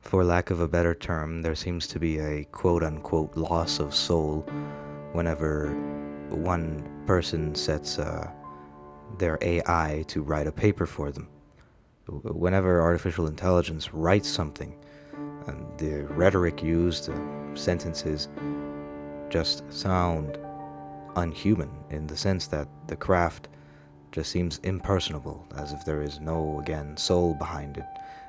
for lack of a better term, there seems to be a quote-unquote loss of soul whenever one person sets their AI to write a paper for them. Whenever artificial intelligence writes something, the rhetoric used, the sentences just sound unhuman in the sense that the craft just seems impersonable, as if there is no, again, soul behind it.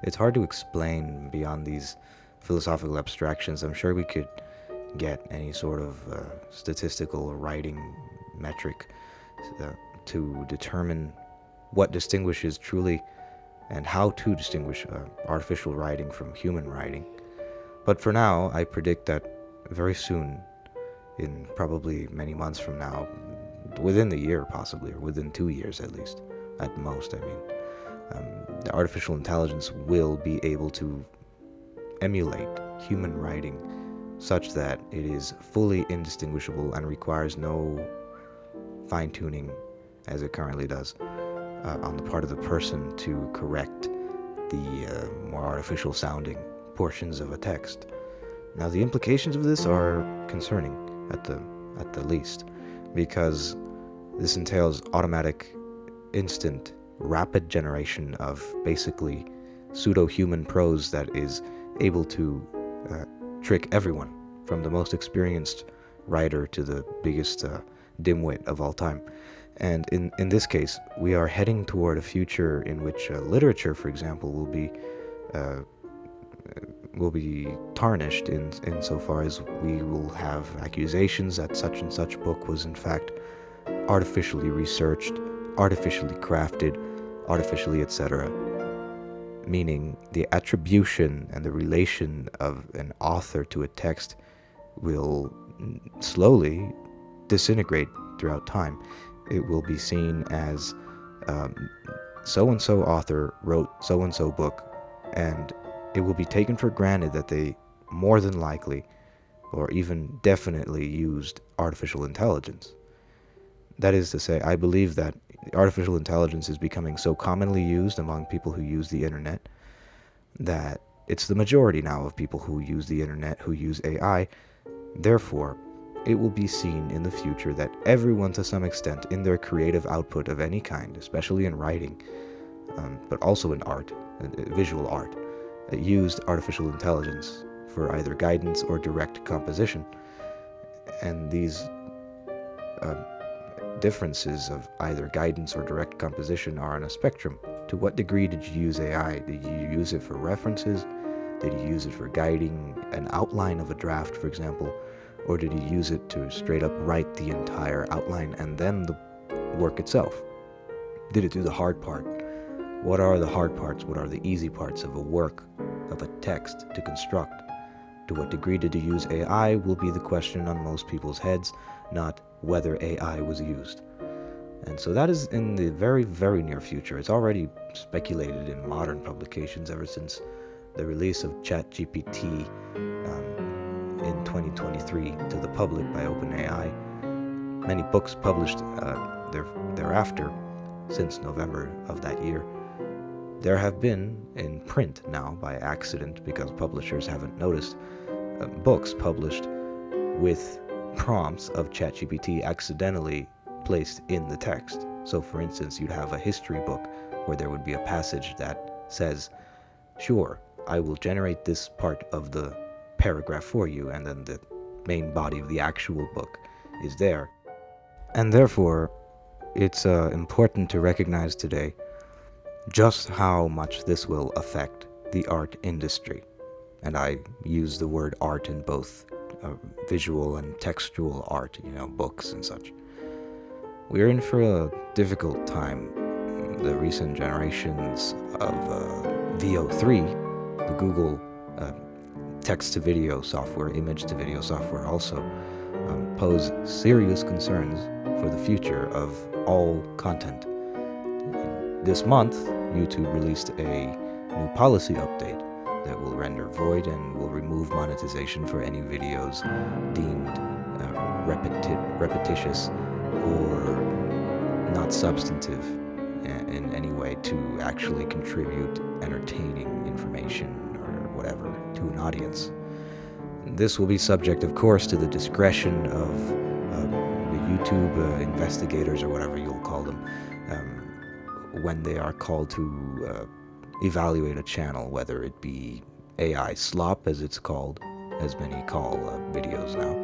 It's hard to explain beyond these philosophical abstractions. I'm sure we could get any sort of statistical or writing metric to determine what distinguishes truly and how to distinguish artificial writing from human writing. But for now, I predict that very soon, in probably many months from now, within the year possibly, or within 2 years at least, at most, I mean, the artificial intelligence will be able to emulate human writing such that it is fully indistinguishable and requires no fine-tuning as it currently does on the part of the person to correct the more artificial sounding portions of a text. Now, the implications of this are concerning at the least, because this entails automatic, instant, rapid generation of basically pseudo-human prose that is able to trick everyone, from the most experienced writer to the biggest dimwit of all time. And in this case, we are heading toward a future in which literature, for example, will be tarnished insofar as we will have accusations that such and such book was in fact artificially researched, artificially crafted, artificially etc. Meaning the attribution and the relation of an author to a text will slowly disintegrate throughout time. It will be seen as so-and-so author wrote so-and-so book, and it will be taken for granted that they more than likely or even definitely used artificial intelligence. That is to say, I believe that artificial intelligence is becoming so commonly used among people who use the internet that it's the majority now of people who use the internet who use AI. Therefore, it will be seen in the future that everyone, to some extent, in their creative output of any kind, especially in writing, but also in art, visual art, used artificial intelligence for either guidance or direct composition. And these differences of either guidance or direct composition are on a spectrum. To what degree did you use AI? Did you use it for references? Did you use it for guiding an outline of a draft, for example? Or did you use it to straight up write the entire outline and then the work itself? Did it do the hard part? What are the hard parts? What are the easy parts of a work, of a text to construct? To what degree did you use AI will be the question on most people's heads, not whether AI was used. And so that is in the very, very near future. It's already speculated in modern publications ever since the release of ChatGPT in 2023 to the public by OpenAI. Many books published thereafter, since November of that year. There have been, in print now by accident because publishers haven't noticed, books published with prompts of ChatGPT accidentally placed in the text. So for instance, you'd have a history book where there would be a passage that says, sure, I will generate this part of the paragraph for you, and then the main body of the actual book is there. And therefore, it's important to recognize today just how much this will affect the art industry. And I use the word art in both visual and textual art, books and such. We're in for a difficult time. The recent generations of VO3, the Google text-to-video software, image-to-video software also, pose serious concerns for the future of all content. This month, YouTube released a new policy update that will render void and will remove monetization for any videos deemed repetitious or not substantive in any way to actually contribute entertaining information or whatever to an audience. This will be subject, of course, to the discretion of the YouTube investigators, or whatever you'll call them, when they are called to evaluate a channel, whether it be AI slop, as it's called, as many call videos now,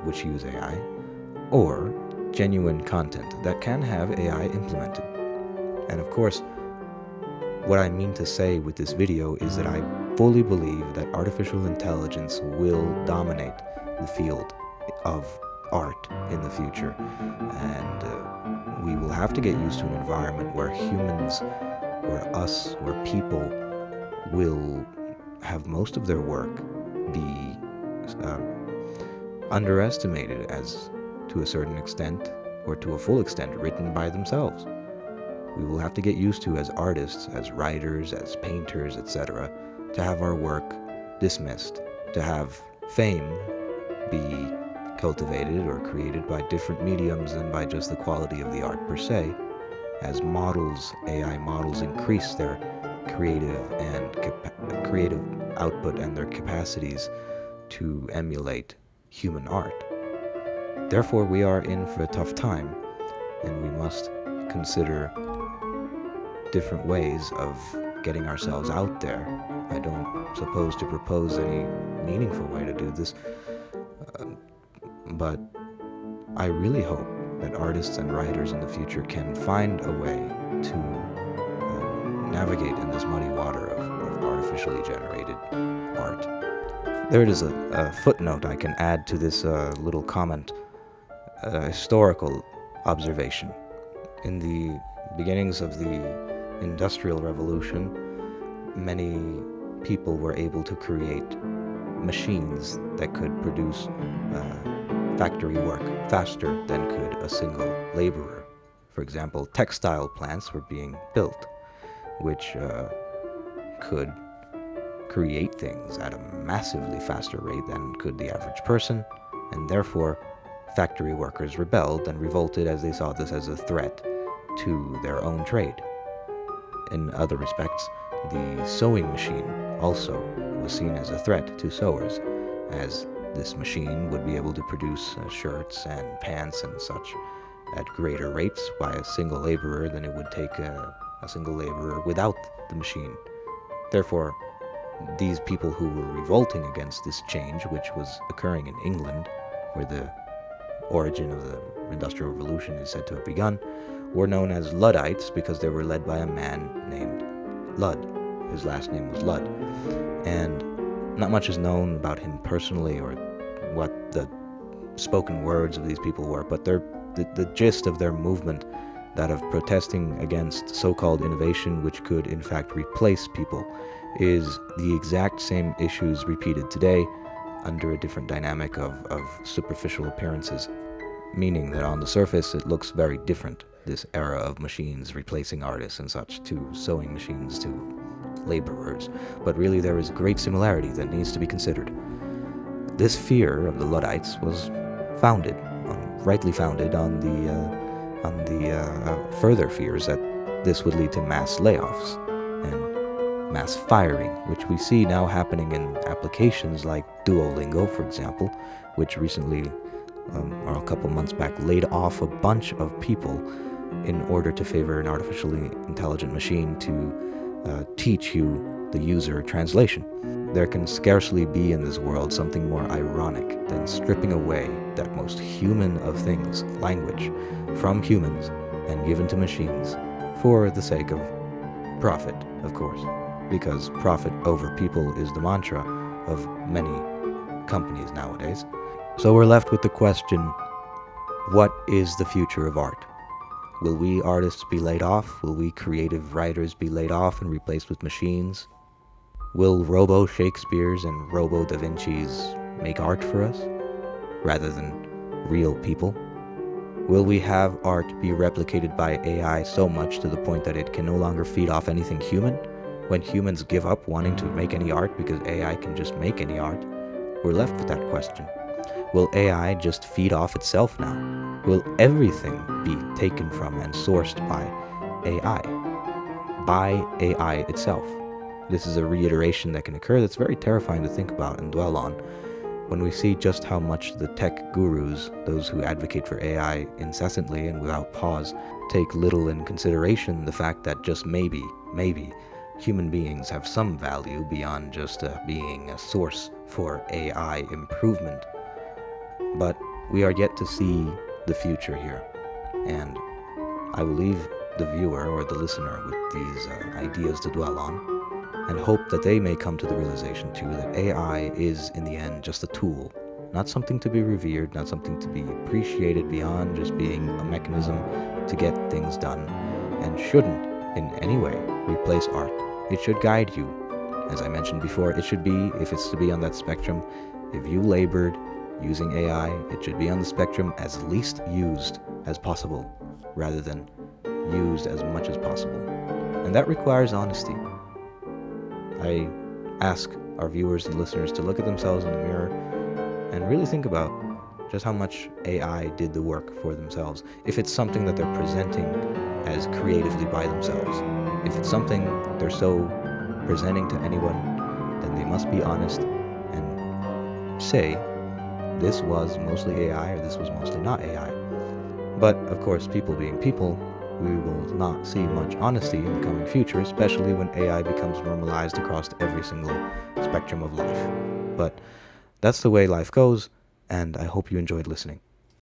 which use AI, or genuine content that can have AI implemented. And of course, what I mean to say with this video is that I fully believe that artificial intelligence will dominate the field of art in the future, and we will have to get used to an environment where humans, where people will have most of their work be underestimated, as to a certain extent, or to a full extent, written by themselves. We will have to get used to, as artists, as writers, as painters, etc., to have our work dismissed, to have fame be cultivated or created by different mediums than by just the quality of the art per se, as AI models increase their creative output and their capacities to emulate human art. Therefore, we are in for a tough time, and we must consider different ways of getting ourselves out there. I don't suppose to propose any meaningful way to do this, but I really hope that artists and writers in the future can find a way to navigate in this muddy water of artificially generated art. There it is, a footnote I can add to this little comment, a historical observation. In the beginnings of the Industrial Revolution, many people were able to create machines that could produce factory work faster than could a single laborer. For example, textile plants were being built, which could create things at a massively faster rate than could the average person, and therefore factory workers rebelled and revolted, as they saw this as a threat to their own trade. In other respects, the sewing machine also was seen as a threat to sewers, as this machine would be able to produce shirts and pants and such at greater rates by a single laborer than it would take a single laborer without the machine. Therefore, these people who were revolting against this change, which was occurring in England, where the origin of the Industrial Revolution is said to have begun, were known as Luddites because they were led by a man named Ludd. His last name was Ludd. And not much is known about him personally or what the spoken words of these people were, but the gist of their movement, that of protesting against so-called innovation which could in fact replace people, is the exact same issues repeated today under a different dynamic of superficial appearances, meaning that on the surface it looks very different, this era of machines replacing artists and such, to sewing machines to laborers, but really there is great similarity that needs to be considered. This fear of the Luddites was rightly founded on the further fears that this would lead to mass layoffs and mass firing, which we see now happening in applications like Duolingo, for example, which recently, or a couple months back, laid off a bunch of people in order to favor an artificially intelligent machine to teach you, the user, translation. There can scarcely be in this world something more ironic than stripping away that most human of things, language, from humans and given to machines for the sake of profit, of course, because profit over people is the mantra of many companies nowadays. So we're left with the question, what is the future of art? Will we artists be laid off? Will we creative writers be laid off and replaced with machines? Will Robo Shakespeares and Robo Da Vinci's make art for us, rather than real people? Will we have art be replicated by AI so much to the point that it can no longer feed off anything human? When humans give up wanting to make any art because AI can just make any art, we're left with that question. Will AI just feed off itself now? Will everything be taken from and sourced by AI? By AI itself? this is a reiteration that can occur that's very terrifying to think about and dwell on. When we see just how much the tech gurus, those who advocate for AI incessantly and without pause, take little in consideration the fact that just maybe, human beings have some value beyond just being a source for AI improvement. But we are yet to see the future here, and I will leave the viewer or the listener with these ideas to dwell on, and hope that they may come to the realization too that AI is in the end just a tool, not something to be revered, not something to be appreciated beyond just being a mechanism to get things done, and shouldn't in any way replace art. It should guide you. As I mentioned before, it should be, if it's to be on that spectrum, if you labored using AI, it should be on the spectrum as least used as possible, rather than used as much as possible. And that requires honesty. I ask our viewers and listeners to look at themselves in the mirror and really think about just how much AI did the work for themselves. If it's something that they're presenting as creatively by themselves, if it's something they're so presenting to anyone, then they must be honest and say, this was mostly AI or this was mostly not AI. But of course, people being people, we will not see much honesty in the coming future, especially when AI becomes normalized across every single spectrum of life. But that's the way life goes, and I hope you enjoyed listening.